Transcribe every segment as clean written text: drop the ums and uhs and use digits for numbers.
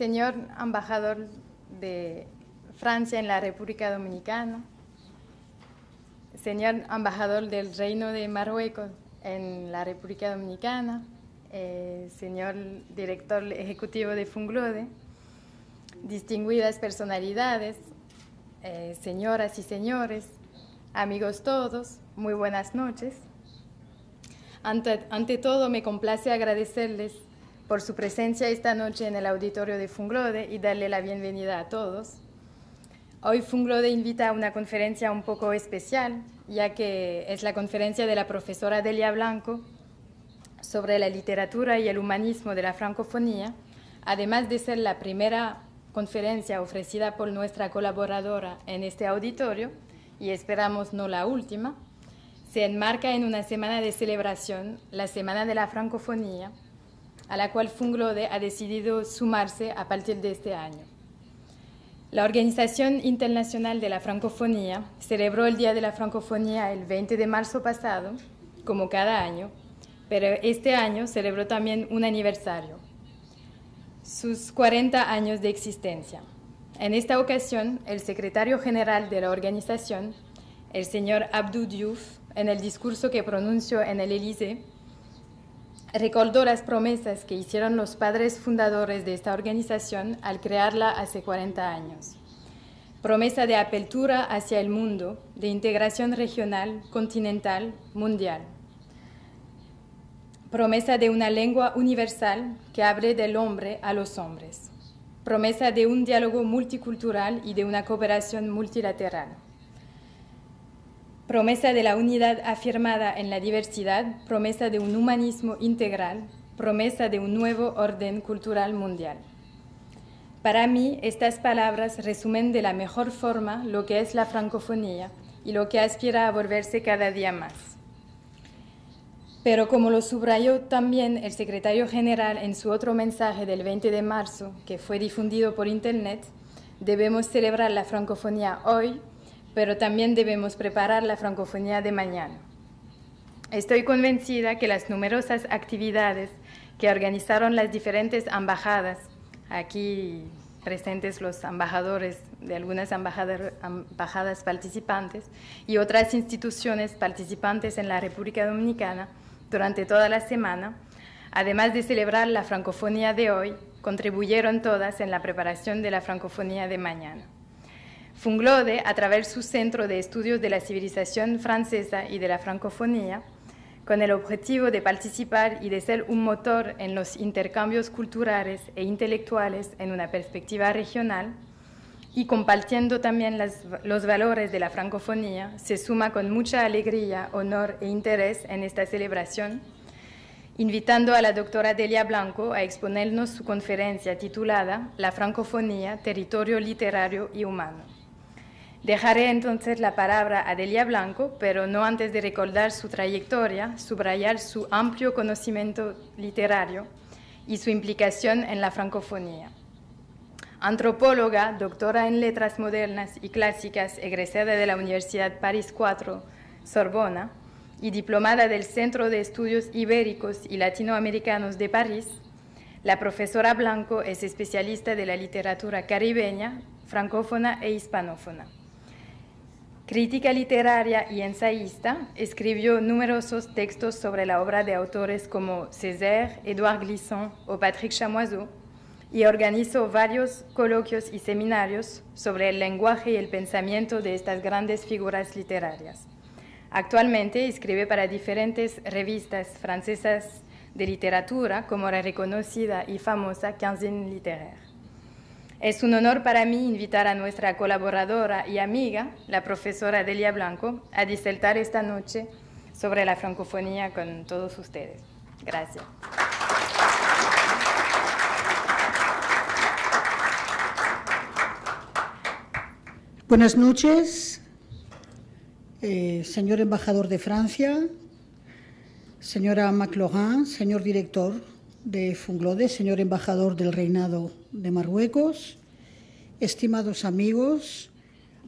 señor embajador de Francia en la República Dominicana, señor embajador del Reino de Marruecos en la República Dominicana, señor director ejecutivo de Funglode, distinguidas personalidades, señoras y señores, amigos todos, muy buenas noches. Ante todo, me complace agradecerles por su presencia esta noche en el auditorio de Funglode y darle la bienvenida a todos. Hoy Funglode invita a una conferencia un poco especial, ya que es la conferencia de la profesora Delia Blanco sobre la literatura y el humanismo de la francofonía, además de ser la primera conferencia ofrecida por nuestra colaboradora en este auditorio, y esperamos no la última. Se enmarca en una semana de celebración, la Semana de la Francofonía, a la cual Funglode ha decidido sumarse a partir de este año. La Organización Internacional de la Francofonía celebró el Día de la Francofonía el 20 de marzo pasado, como cada año, pero este año celebró también un aniversario, sus 40 años de existencia. En esta ocasión, el secretario general de la organización, el señor Abdou Diouf, en el discurso que pronunció en el Élysée, recordó las promesas que hicieron los padres fundadores de esta organización al crearla hace 40 años. Promesa de apertura hacia el mundo, de integración regional, continental, mundial. Promesa de una lengua universal que hable del hombre a los hombres. Promesa de un diálogo multicultural y de una cooperación multilateral. Promesa de la unidad afirmada en la diversidad, promesa de un humanismo integral, promesa de un nuevo orden cultural mundial. Para mí, estas palabras resumen de la mejor forma lo que es la francofonía y lo que aspira a volverse cada día más. Pero como lo subrayó también el secretario general en su otro mensaje del 20 de marzo, que fue difundido por Internet, debemos celebrar la francofonía hoy, pero también debemos preparar la francofonía de mañana. Estoy convencida que las numerosas actividades que organizaron las diferentes embajadas, aquí presentes los embajadores de algunas embajadas participantes y otras instituciones participantes en la República Dominicana durante toda la semana, además de celebrar la francofonía de hoy, contribuyeron todas en la preparación de la francofonía de mañana. Funglode, a través de su Centro de Estudios de la Civilización Francesa y de la Francofonía, con el objetivo de participar y de ser un motor en los intercambios culturales e intelectuales en una perspectiva regional, y compartiendo también los valores de la francofonía, se suma con mucha alegría, honor e interés en esta celebración, invitando a la doctora Delia Blanco a exponernos su conferencia titulada La francofonía, territorio literario y humano. Dejaré entonces la palabra a Delia Blanco, pero no antes de recordar su trayectoria, subrayar su amplio conocimiento literario y su implicación en la francofonía. Antropóloga, doctora en Letras Modernas y Clásicas, egresada de la Universidad París IV, Sorbona, y diplomada del Centro de Estudios Ibéricos y Latinoamericanos de París, la profesora Blanco es especialista de la literatura caribeña, francófona e hispanófona. Crítica literaria y ensayista, escribió numerosos textos sobre la obra de autores como Césaire, Édouard Glissant o Patrick Chamoiseau, y organizó varios coloquios y seminarios sobre el lenguaje y el pensamiento de estas grandes figuras literarias. Actualmente escribe para diferentes revistas francesas de literatura, como la reconocida y famosa Quinzaine littéraire. Es un honor para mí invitar a nuestra colaboradora y amiga, la profesora Delia Blanco, a disertar esta noche sobre la francofonía con todos ustedes. Gracias. Buenas noches, señor embajador de Francia, señora McLaurin, señor director de Funglode, señor embajador del Reinado de Marruecos, estimados amigos,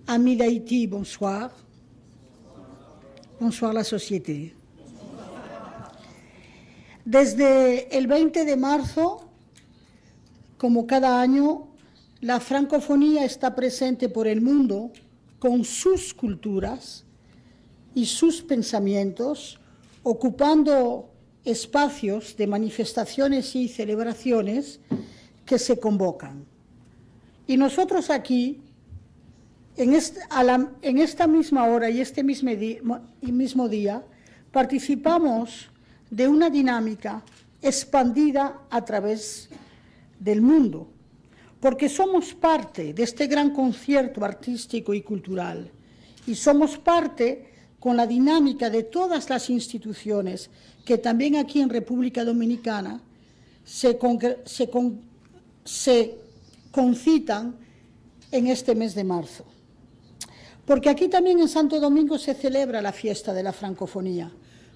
amis d'Haïti, bonsoir. Bonsoir la société. Desde el 20 de marzo como cada año, la francofonía está presente por el mundo con sus culturas y sus pensamientos, ocupando espacios de manifestaciones y celebraciones que se convocan. Y nosotros aquí, en esta misma hora y este mismo día, participamos de una dinámica expandida a través del mundo, porque somos parte de este gran concierto artístico y cultural, y somos parte con la dinámica de todas las instituciones que también aquí en República Dominicana se concitan en este mes de marzo. Porque aquí también en Santo Domingo se celebra la fiesta de la francofonía,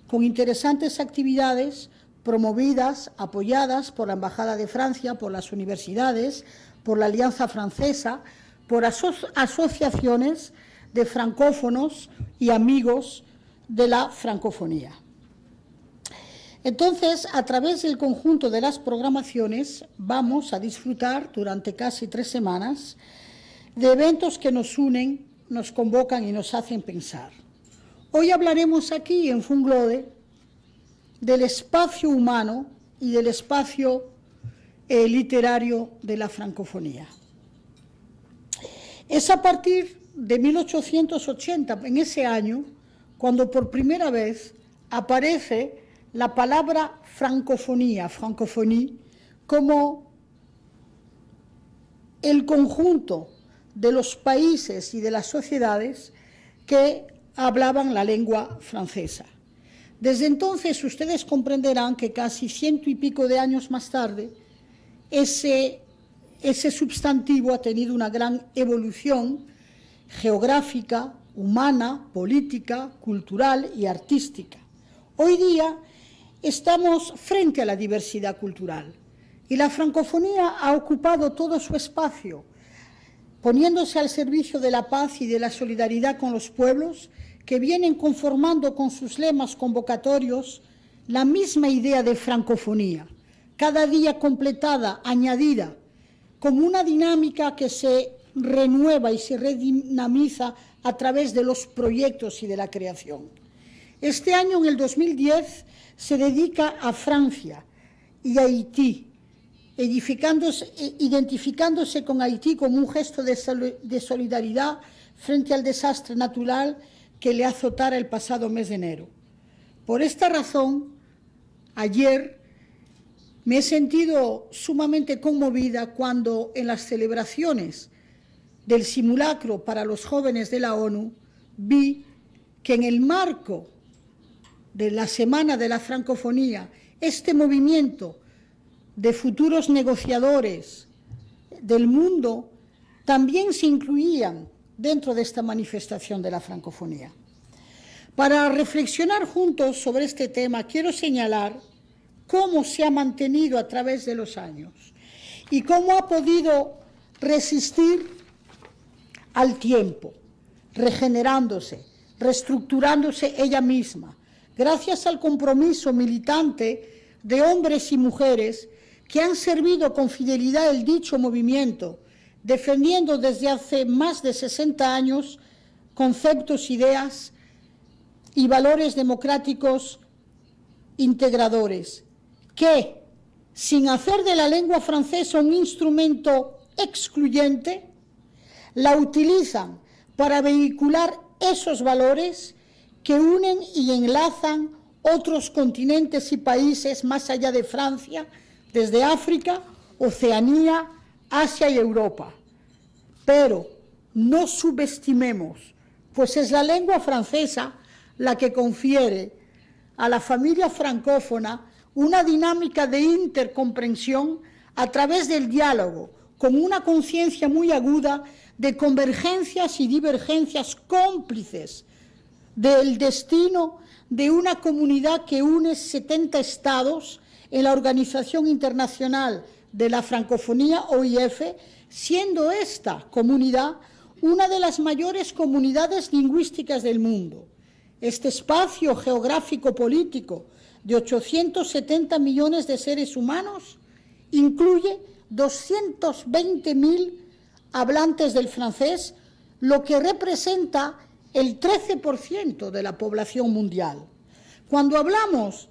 con interesantes actividades promovidas, apoyadas por la Embajada de Francia, por las universidades, por la Alianza Francesa, por asociaciones de francófonos y amigos de la francofonía. Entonces, a través del conjunto de las programaciones, vamos a disfrutar durante casi 3 semanas de eventos que nos unen, nos convocan y nos hacen pensar. Hoy hablaremos aquí en Funglode del espacio humano y del espacio literario de la francofonía. Es a partir de 1880, en ese año, cuando por primera vez aparece la palabra francofonía, francophonie, como el conjunto de los países y de las sociedades que hablaban la lengua francesa. Desde entonces ustedes comprenderán que casi 100 y pico de años más tarde ese sustantivo ha tenido una gran evolución geográfica, humana, política, cultural y artística. Hoy día estamos frente a la diversidad cultural y la francofonía ha ocupado todo su espacio, poniéndose al servicio de la paz y de la solidaridad con los pueblos que vienen conformando con sus lemas convocatorios la misma idea de francofonía, cada día completada, añadida, como una dinámica que se renueva y se redinamiza a través de los proyectos y de la creación. Este año, en el 2010, se dedica a Francia y a Haití, identificándose con Haití como un gesto de solidaridad frente al desastre natural que le azotara el pasado mes de enero. Por esta razón, ayer me he sentido sumamente conmovida cuando en las celebraciones del simulacro para los jóvenes de la ONU vi que en el marco de la Semana de la Francofonía, este movimiento de futuros negociadores del mundo también se incluían dentro de esta manifestación de la francofonía. Para reflexionar juntos sobre este tema, quiero señalar cómo se ha mantenido a través de los años y cómo ha podido resistir al tiempo, regenerándose, reestructurándose ella misma, gracias al compromiso militante de hombres y mujeres que han servido con fidelidad el dicho movimiento, defendiendo desde hace más de 60 años conceptos, ideas y valores democráticos integradores, que, sin hacer de la lengua francesa un instrumento excluyente, la utilizan para vehicular esos valores que unen y enlazan otros continentes y países más allá de Francia, desde África, Oceanía, Asia y Europa. Pero no subestimemos, pues es la lengua francesa la que confiere a la familia francófona una dinámica de intercomprensión a través del diálogo, con una conciencia muy aguda de convergencias y divergencias cómplices del destino de una comunidad que une 70 estados en la Organización Internacional de la Francofonía, OIF, siendo esta comunidad una de las mayores comunidades lingüísticas del mundo. Este espacio geográfico político de 870 millones de seres humanos incluye 220.000 hablantes del francés, lo que representa el 13% de la población mundial. Cuando hablamos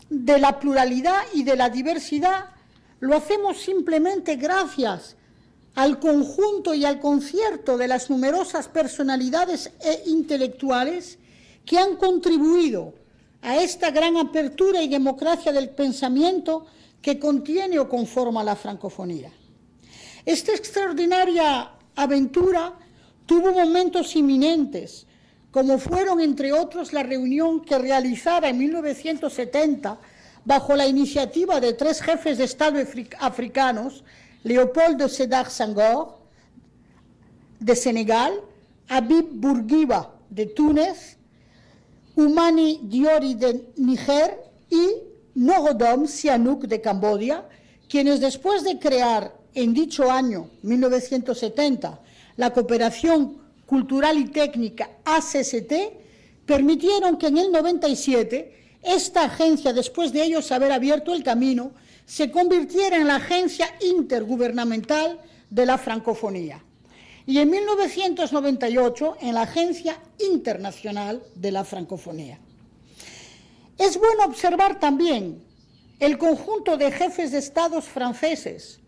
de la pluralidad y de la diversidad, lo hacemos simplemente gracias al conjunto y al concierto de las numerosas personalidades e intelectuales que han contribuido a esta gran apertura y democracia del pensamiento que contiene o conforma la francofonía. Esta extraordinaria aventura tuvo momentos inminentes, como fueron, entre otros, la reunión que realizara en 1970 bajo la iniciativa de 3 jefes de Estado africanos, Léopold Sédar Senghor, de Senegal, Habib Bourguiba, de Túnez, Oumani Diori, de Níger, y Norodom Sihanouk, de Camboya, quienes, después de crear en dicho año, 1970, la Cooperación Cultural y Técnica ACCT, permitieron que en el 97 esta agencia, después de ellos haber abierto el camino, se convirtiera en la Agencia Intergubernamental de la Francofonía. Y en 1998 en la Agencia Internacional de la Francofonía. Es bueno observar también el conjunto de jefes de estados franceses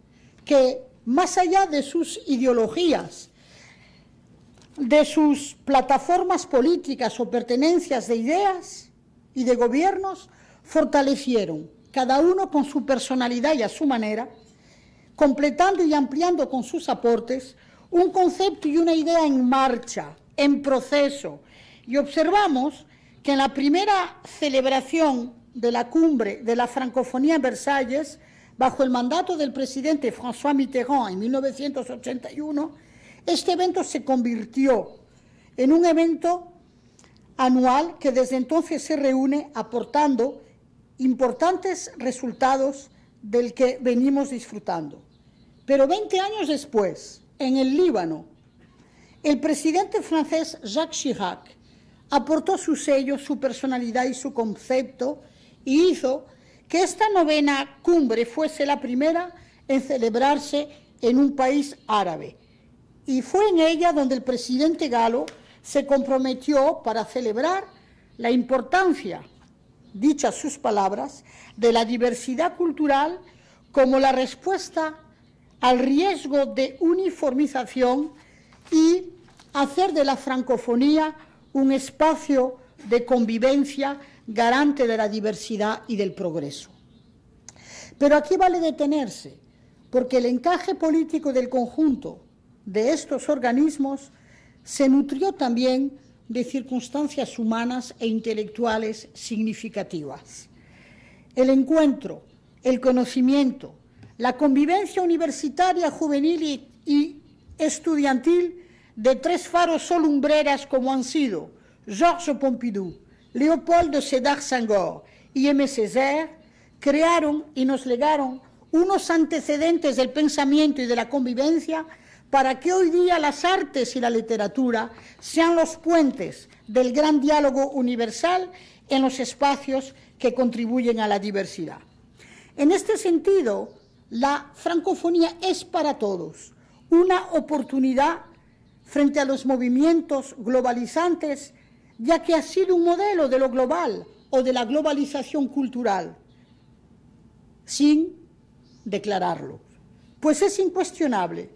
que, más allá de sus ideologías, de sus plataformas políticas o pertenencias de ideas y de gobiernos, fortalecieron, cada uno con su personalidad y a su manera, completando y ampliando con sus aportes un concepto y una idea en marcha, en proceso. Y observamos que en la primera celebración de la cumbre de la francofonía en Versalles, bajo el mandato del presidente François Mitterrand en 1981, este evento se convirtió en un evento anual que desde entonces se reúne aportando importantes resultados del que venimos disfrutando. Pero 20 años después, en el Líbano, el presidente francés Jacques Chirac aportó su sello, su personalidad y su concepto y hizo que esta 9ª cumbre fuese la primera en celebrarse en un país árabe. Y fue en ella donde el presidente galo se comprometió para celebrar la importancia, dichas sus palabras, de la diversidad cultural como la respuesta al riesgo de uniformización y hacer de la francofonía un espacio de convivencia garante de la diversidad y del progreso. Pero aquí vale detenerse, porque el encaje político del conjunto de estos organismos se nutrió también de circunstancias humanas e intelectuales significativas. El encuentro, el conocimiento, la convivencia universitaria, juvenil y estudiantil de 3 faros o lumbreras como han sido Georges Pompidou, Léopold Sédar Senghor y M. Césaire, crearon y nos legaron unos antecedentes del pensamiento y de la convivencia para que hoy día las artes y la literatura sean los puentes del gran diálogo universal en los espacios que contribuyen a la diversidad. En este sentido, la francofonía es para todos una oportunidad frente a los movimientos globalizantes, ya que ha sido un modelo de lo global o de la globalización cultural, sin declararlo. Pues es incuestionable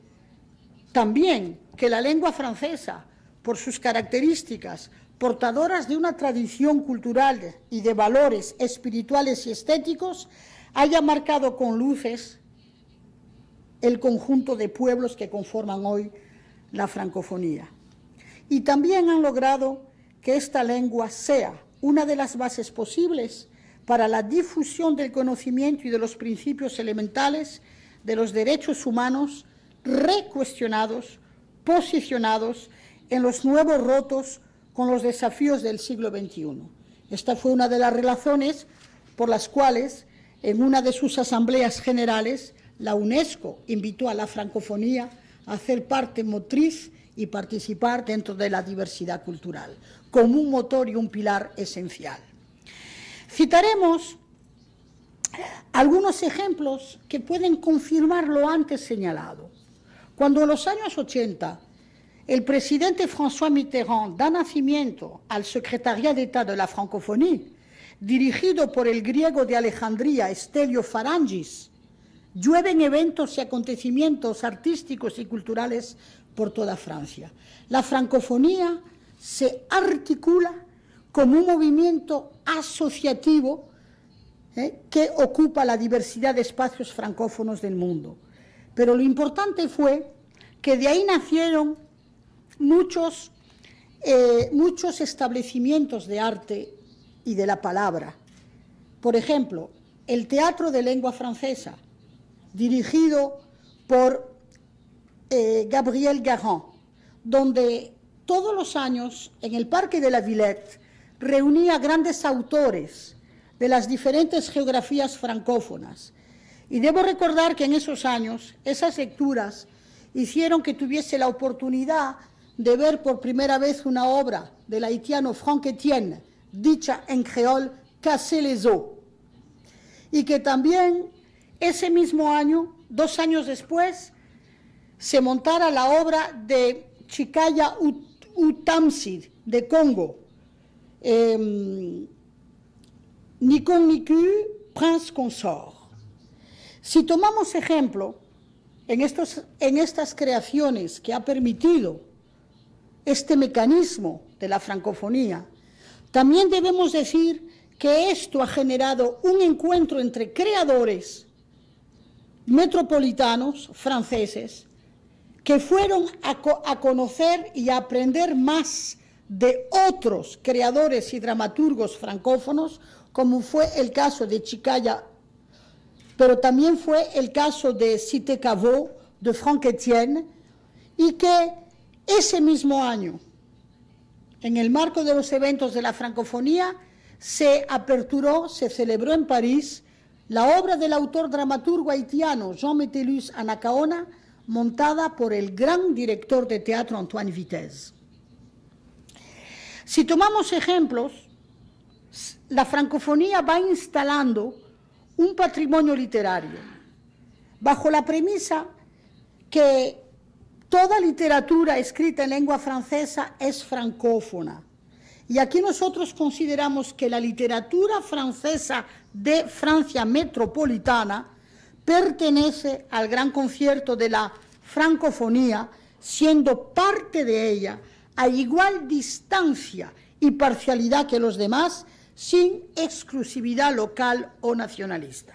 también que la lengua francesa, por sus características portadoras de una tradición cultural y de valores espirituales y estéticos, haya marcado con luces el conjunto de pueblos que conforman hoy la francofonía. Y también han logrado que esta lengua sea una de las bases posibles para la difusión del conocimiento y de los principios elementales de los derechos humanos recuestionados, posicionados en los nuevos retos con los desafíos del siglo XXI. Esta fue una de las razones por las cuales en una de sus asambleas generales la UNESCO invitó a la francofonía a hacer parte motriz y participar dentro de la diversidad cultural, como un motor y un pilar esencial. Citaremos Algunos ejemplos que pueden confirmar lo antes señalado. Cuando en los años 80 el presidente François Mitterrand da nacimiento al Secretariat d'État de la Francophonie, dirigido por el griego de Alejandría, Stelio Farangis, llueven eventos y acontecimientos artísticos y culturales por toda Francia. La francofonía se articula como un movimiento asociativo que ocupa la diversidad de espacios francófonos del mundo. Pero lo importante fue que de ahí nacieron muchos establecimientos de arte y de la palabra. Por ejemplo, el Teatro de Lengua Francesa, dirigido por Gabriel Garand, donde todos los años en el Parque de la Villette reunía grandes autores de las diferentes geografías francófonas. Y debo recordar que en esos años esas lecturas hicieron que tuviese la oportunidad de ver por primera vez una obra del haitiano Franck Etienne, dicha en creol Casser les os, y que también ese mismo año, 2 años después, se montara la obra de Chikaya Utamsid de Congo, Nikon Niku, Prince Consort. Si tomamos ejemplo en estas creaciones que ha permitido este mecanismo de la francofonía, también debemos decir que esto ha generado un encuentro entre creadores metropolitanos franceses que fueron a conocer y a aprender más de otros creadores y dramaturgos francófonos, como fue el caso de Chikaya, pero también fue el caso de Cité Caveau, de Franck Etienne, y que ese mismo año, en el marco de los eventos de la francofonía, se celebró en París la obra del autor dramaturgo haitiano Jean Metellus Anacaona, montada por el gran director de teatro Antoine Vitesse. Si tomamos ejemplos, la francofonía va instalando un patrimonio literario bajo la premisa que toda literatura escrita en lengua francesa es francófona. Y aquí nosotros consideramos que la literatura francesa de Francia metropolitana pertenece al gran concierto de la francofonía, siendo parte de ella a igual distancia y parcialidad que los demás, sin exclusividad local o nacionalista.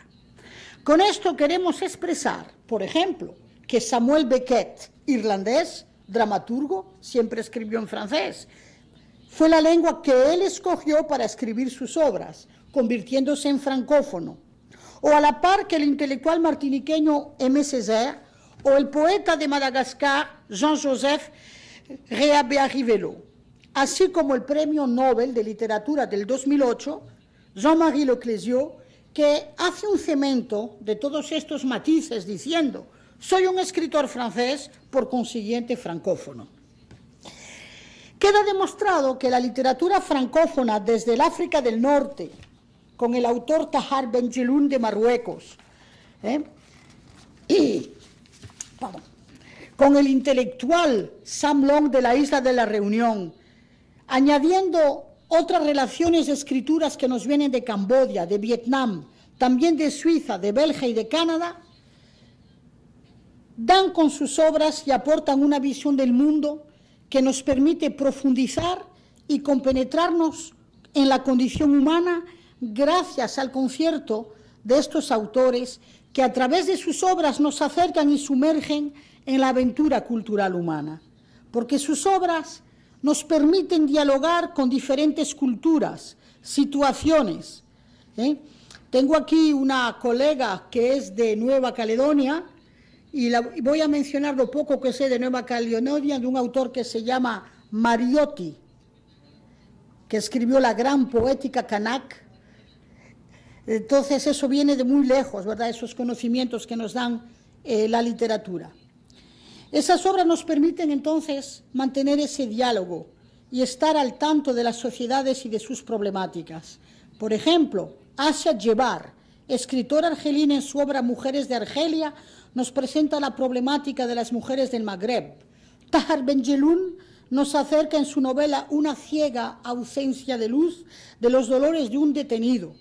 Con esto queremos expresar, por ejemplo, que Samuel Beckett, irlandés, dramaturgo, siempre escribió en francés. Fue la lengua que él escogió para escribir sus obras, convirtiéndose en francófono. O a la par que el intelectual martiniqueño Aimé Césaire o el poeta de Madagascar Jean-Joseph Réabé-Rivelo, así como el Premio Nobel de Literatura del 2008, Jean-Marie Leclésio, que hace un cemento de todos estos matices diciendo: soy un escritor francés, por consiguiente francófono. Queda demostrado que la literatura francófona desde el África del Norte, con el autor Tahar Benjeloun de Marruecos, y con el intelectual Sam Long de la Isla de la Reunión, añadiendo otras relaciones de escrituras que nos vienen de Camboya, de Vietnam, también de Suiza, de Bélgica y de Canadá, dan con sus obras y aportan una visión del mundo que nos permite profundizar y compenetrarnos en la condición humana gracias al concierto de estos autores que a través de sus obras nos acercan y sumergen en la aventura cultural humana, porque sus obras nos permiten dialogar con diferentes culturas, situaciones. Tengo aquí una colega que es de Nueva Caledonia y voy a mencionar lo poco que sé de Nueva Caledonia, de un autor que se llama Mariotti, que escribió la gran poética Kanak. Entonces eso viene de muy lejos, ¿verdad? Esos conocimientos que nos dan la literatura. Esas obras nos permiten entonces mantener ese diálogo y estar al tanto de las sociedades y de sus problemáticas. Por ejemplo, Asia Djebar, escritora argelina, en su obra Mujeres de Argelia, nos presenta la problemática de las mujeres del Magreb. Tahar Benjelloun nos acerca en su novela Una ciega ausencia de luz de los dolores de un detenido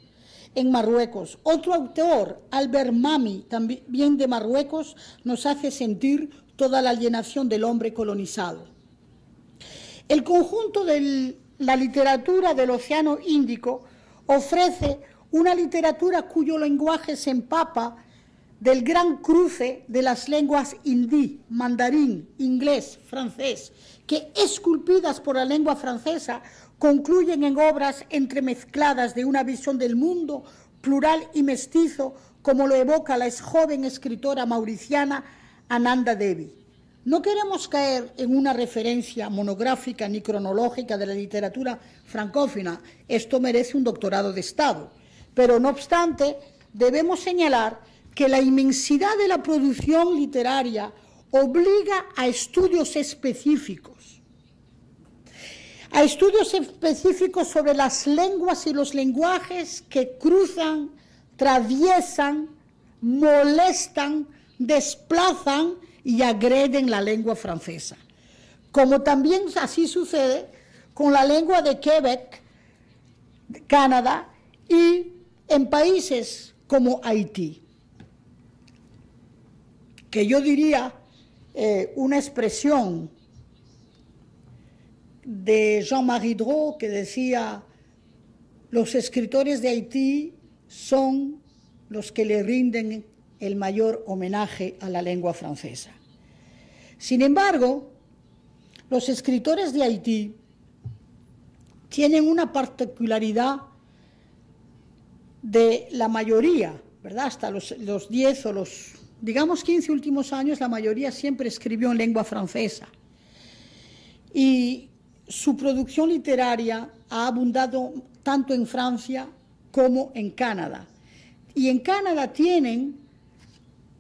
en Marruecos. Otro autor, Albert Mami, también de Marruecos, nos hace sentir toda la alienación del hombre colonizado. El conjunto de la literatura del Océano Índico ofrece una literatura cuyo lenguaje se empapa del gran cruce de las lenguas hindí, mandarín, inglés, francés, que esculpidas por la lengua francesa concluyen en obras entremezcladas de una visión del mundo plural y mestizo, como lo evoca la joven escritora mauriciana Ananda Devi. No queremos caer en una referencia monográfica ni cronológica de la literatura francófona, esto merece un doctorado de Estado, pero no obstante debemos señalar que la inmensidad de la producción literaria obliga a estudios específicos sobre las lenguas y los lenguajes que cruzan, traviesan, molestan, desplazan y agreden la lengua francesa. Como también así sucede con la lengua de Quebec, Canadá, y en países como Haití, que yo diría una expresión de Jean-Marie Drault que decía: los escritores de Haití son los que le rinden el mayor homenaje a la lengua francesa. Sin embargo, los escritores de Haití tienen una particularidad de la mayoría, ¿verdad? Hasta los 10 o los, digamos, 15 últimos años, la mayoría siempre escribió en lengua francesa. Y su producción literaria ha abundado tanto en Francia como en Canadá. Y en Canadá tienen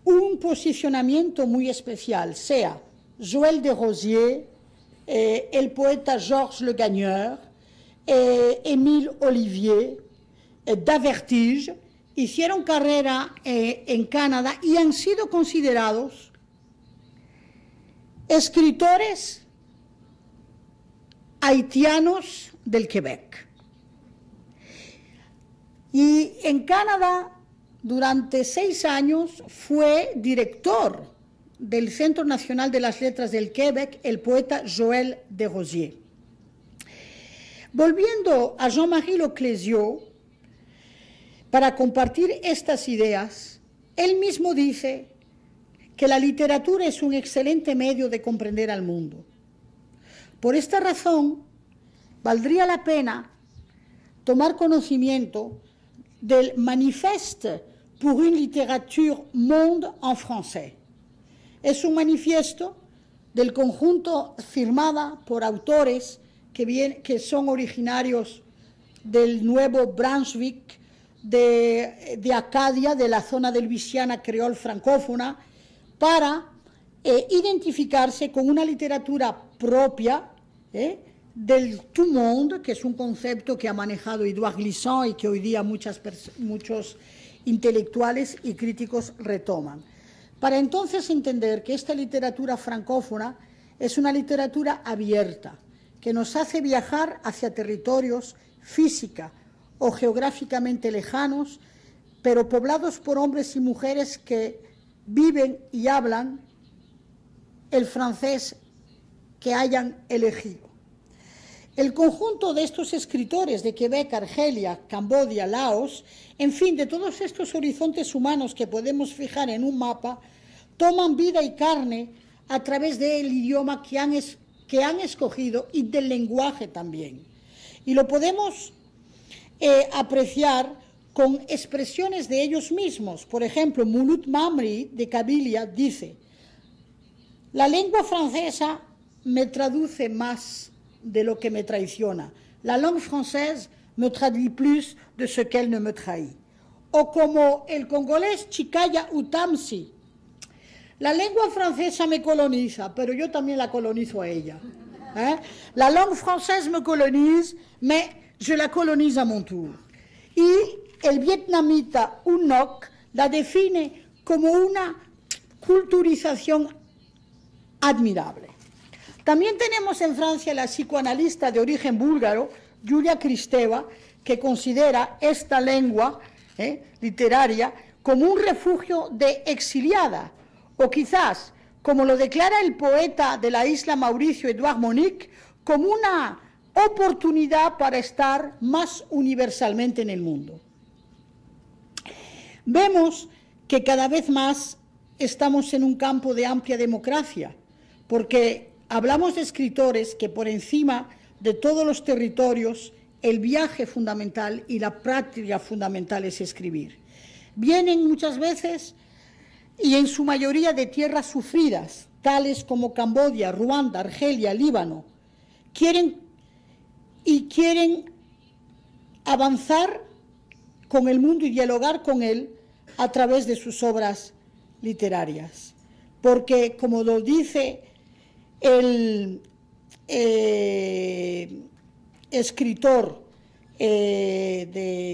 un posicionamiento muy especial, sea Joël Desrosiers, el poeta Georges Le Gagneur, Émile Olivier, Davertige, hicieron carrera en Canadá y han sido considerados escritores haitianos del Quebec. Y en Canadá, durante 6 años, fue director del Centro Nacional de las Letras del Quebec, el poeta Joël Desrosiers. Volviendo a Jean-Marie Leclésio, para compartir estas ideas, él mismo dice que la literatura es un excelente medio de comprender al mundo. Por esta razón, valdría la pena tomar conocimiento del Manifeste pour une littérature monde en français. Es un manifiesto del conjunto firmada por autores que son originarios del Nuevo Brunswick, de Acadia, de la zona del Luisiana creol francófona, para identificarse con una literatura propia del tout monde, que es un concepto que ha manejado Édouard Glissant y que hoy día muchos intelectuales y críticos retoman. Para entonces entender que esta literatura francófona es una literatura abierta, que nos hace viajar hacia territorios física o geográficamente lejanos, pero poblados por hombres y mujeres que viven y hablan el francés que hayan elegido. El conjunto de estos escritores de Quebec, Argelia, Camboya, Laos, en fin, de todos estos horizontes humanos que podemos fijar en un mapa, toman vida y carne a través del idioma que han escogido y del lenguaje también. Y lo podemos apreciar con expresiones de ellos mismos. Por ejemplo, Mouloud Mamri, de Kabylia, dice: la lengua francesa me traduce más de lo que me traiciona. La langue française me traduit plus de ce qu'elle ne me trahit. O como el congolés Chikaya Utamsi: la lengua francesa me coloniza, pero yo también la colonizo a ella. La langue française me colonise, mais je la colonise à mon tour. Y el vietnamita Un Ngoc la define como una culturización admirable. También tenemos en Francia la psicoanalista de origen búlgaro, Yulia Kristeva, que considera esta lengua literaria como un refugio de exiliada, o quizás, como lo declara el poeta de la isla Mauricio, Edouard Monique, como una oportunidad para estar más universalmente en el mundo. Vemos que cada vez más estamos en un campo de amplia democracia, porque hablamos de escritores que por encima de todos los territorios el viaje fundamental y la práctica fundamental es escribir. Vienen muchas veces y en su mayoría de tierras sufridas, tales como Camboya, Ruanda, Argelia, Líbano. Quieren avanzar con el mundo y dialogar con él a través de sus obras literarias. Porque, como lo dice el escritor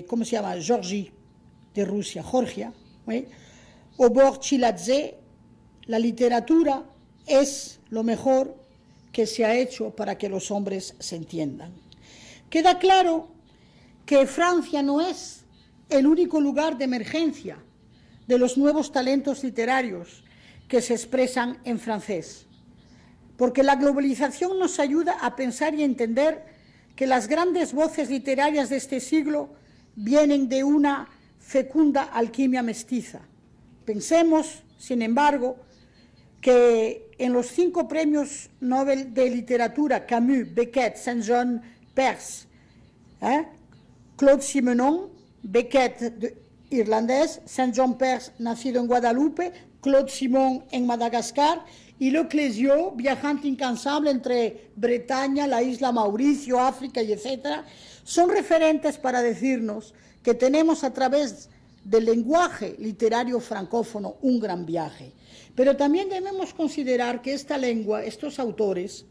¿cómo se llama? Georgi, de Rusia, Georgia, Obor Chiladze, la literatura es lo mejor que se ha hecho para que los hombres se entiendan. Queda claro que Francia no es el único lugar de emergencia de los nuevos talentos literarios que se expresan en francés, porque la globalización nos ayuda a pensar y entender que las grandes voces literarias de este siglo vienen de una fecunda alquimia mestiza. Pensemos, sin embargo, que en los 5 premios Nobel de literatura, Camus, Beckett, Saint-John, Perse, Claude Simenon, Beckett irlandés, Saint-John Perse nacido en Guadalupe, Claude Simon en Madagascar y Le Clésio, viajante incansable entre Bretaña, la isla Mauricio, África y etcétera, son referentes para decirnos que tenemos a través del lenguaje literario francófono un gran viaje. Pero también debemos considerar que esta lengua, estos autores,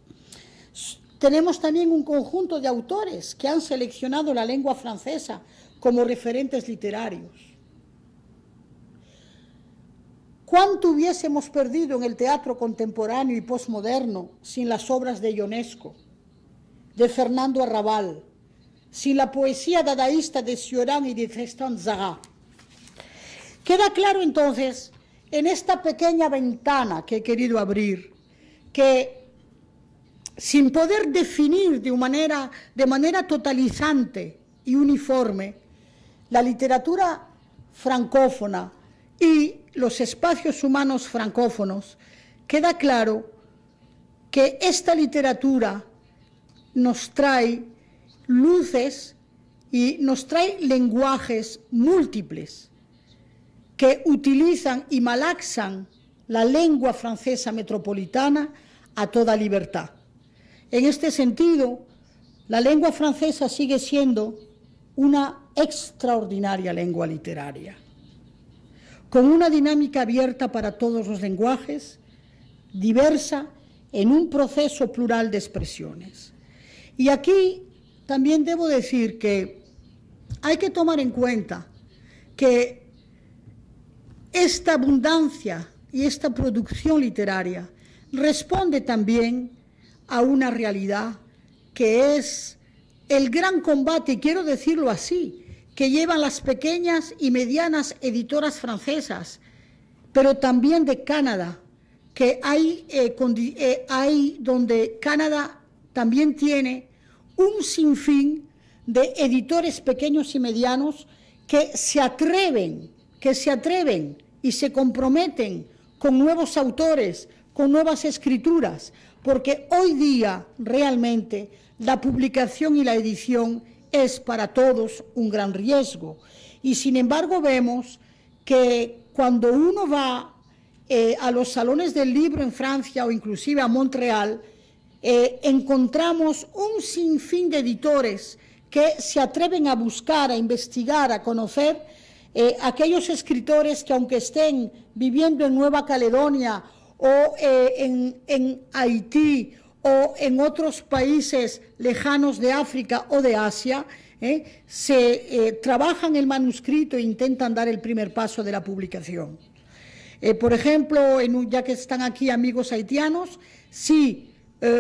tenemos también un conjunto de autores que han seleccionado la lengua francesa como referentes literarios. ¿Cuánto hubiésemos perdido en el teatro contemporáneo y posmoderno sin las obras de Ionesco, de Fernando Arrabal, sin la poesía dadaísta de Cioran y de Tristan Tzara? Queda claro entonces, en esta pequeña ventana que he querido abrir, que sin poder definir de manera totalizante y uniforme la literatura francófona y los espacios humanos francófonos, queda claro que esta literatura nos trae luces y nos trae lenguajes múltiples que utilizan y malaxan la lengua francesa metropolitana a toda libertad. En este sentido, la lengua francesa sigue siendo una extraordinaria lengua literaria, con una dinámica abierta para todos los lenguajes, diversa en un proceso plural de expresiones. Y aquí también debo decir que hay que tomar en cuenta que esta abundancia y esta producción literaria responde también a una realidad que es el gran combate, y quiero decirlo así, que llevan las pequeñas y medianas editoras francesas, pero también de Canadá, que hay donde Canadá también tiene un sinfín de editores pequeños y medianos que se atreven y se comprometen con nuevos autores, con nuevas escrituras, porque hoy día realmente la publicación y la edición es para todos un gran riesgo. Y sin embargo vemos que cuando uno va a los salones del libro en Francia o inclusive a Montreal, encontramos un sinfín de editores que se atreven a buscar, a investigar, a conocer aquellos escritores que, aunque estén viviendo en Nueva Caledonia o en Haití o en otros países lejanos de África o de Asia, se trabajan el manuscrito e intentan dar el primer paso de la publicación. Por ejemplo, ya que están aquí amigos haitianos, si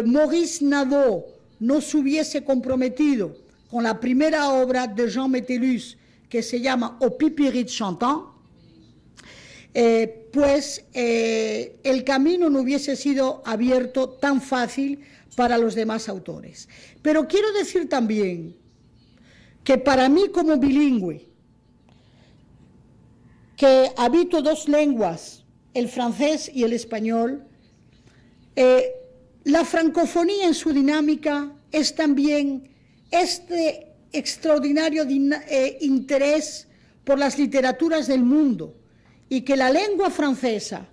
Maurice Nadeau no se hubiese comprometido con la primera obra de Jean Métellus, que se llama Au Pipirite Chantant, pues el camino no hubiese sido abierto tan fácil para los demás autores. Pero quiero decir también que para mí como bilingüe, que habito dos lenguas, el francés y el español, la francofonía en su dinámica es también este extraordinario interés por las literaturas del mundo, y que la lengua francesa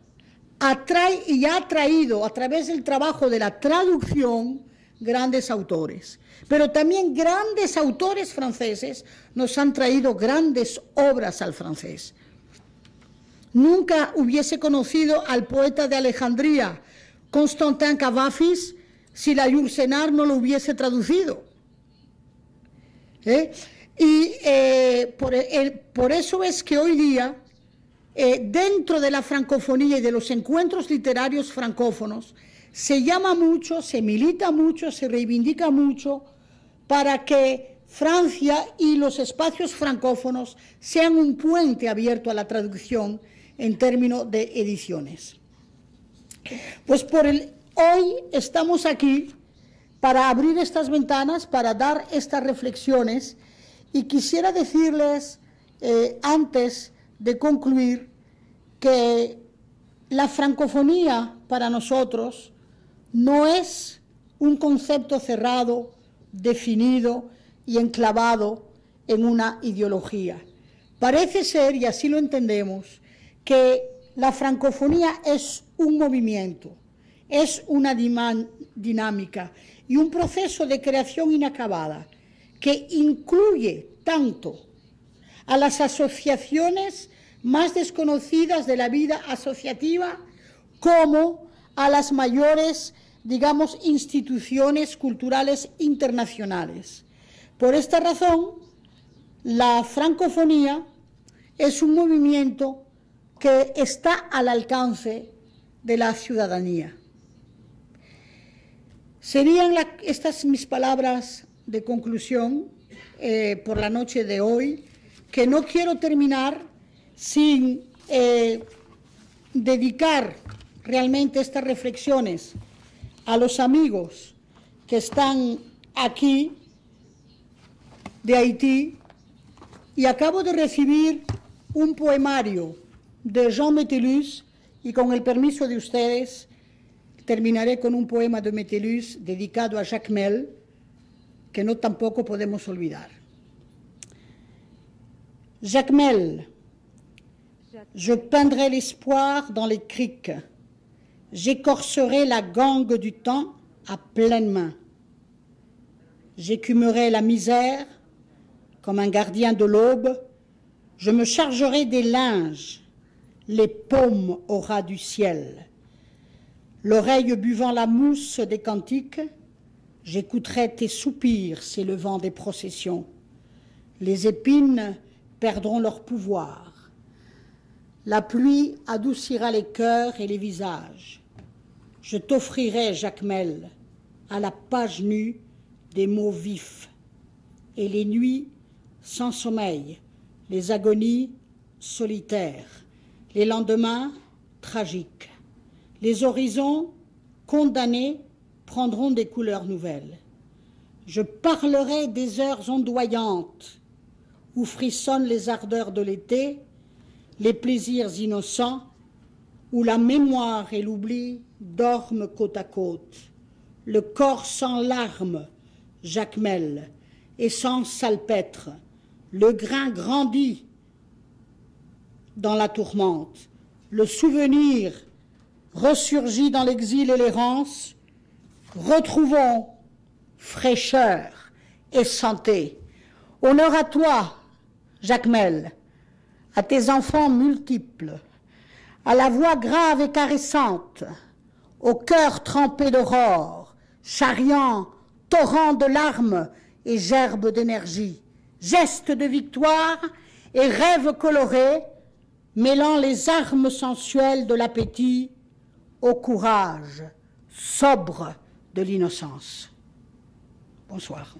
atrae y ha traído a través del trabajo de la traducción grandes autores. Pero también grandes autores franceses nos han traído grandes obras al francés. Nunca hubiese conocido al poeta de Alejandría, Constantin Cavafis, si la Yourcenar no lo hubiese traducido. Por eso es que hoy día, dentro de la francofonía y de los encuentros literarios francófonos, se llama mucho, se milita mucho, se reivindica mucho para que Francia y los espacios francófonos sean un puente abierto a la traducción en términos de ediciones. Pues hoy estamos aquí para abrir estas ventanas, para dar estas reflexiones, y quisiera decirles, antes de concluir, que la francofonía para nosotros no es un concepto cerrado, definido y enclavado en una ideología. Parece ser, y así lo entendemos, que la francofonía es un movimiento, es una dinámica y un proceso de creación inacabada que incluye tanto a las asociaciones más desconocidas de la vida asociativa como a las mayores, digamos, instituciones culturales internacionales. Por esta razón, la francofonía es un movimiento que está al alcance de la ciudadanía. Serían estas mis palabras de conclusión por la noche de hoy, que no quiero terminar sin dedicar realmente estas reflexiones a los amigos que están aquí de Haití, y acabo de recibir un poemario de Jean Métellus, y con el permiso de ustedes terminaré con un poema de Métellus dedicado a Jacmel, que no tampoco podemos olvidar. Jacmel, je peindrai l'espoir dans les criques, j'écorcerai la gangue du temps à pleine main, j'écumerai la misère comme un gardien de l'aube, je me chargerai des linges, les paumes au ras du ciel, l'oreille buvant la mousse des cantiques, j'écouterai tes soupirs s'élevant des processions, les épines perdront leur pouvoir, la pluie adoucira les cœurs et les visages, je t'offrirai, Jacmel, à la page nue des mots vifs, et les nuits sans sommeil, les agonies solitaires, les lendemains tragiques, les horizons condamnés prendront des couleurs nouvelles. Je parlerai des heures ondoyantes où frissonnent les ardeurs de l'été, les plaisirs innocents, où la mémoire et l'oubli dorment côte à côte, le corps sans larmes, Jacmel, et sans salpêtre, le grain grandit dans la tourmente, le souvenir ressurgit dans l'exil et l'errance, retrouvons fraîcheur et santé. Honneur à toi, Jacmel, à tes enfants multiples, à la voix grave et caressante, au cœur trempé d'aurore, charriant torrent de larmes et gerbes d'énergie. gestes de victoire et rêves colorés, mêlant les armes sensuelles de l'appétit au courage sobre de l'innocence. Bonsoir.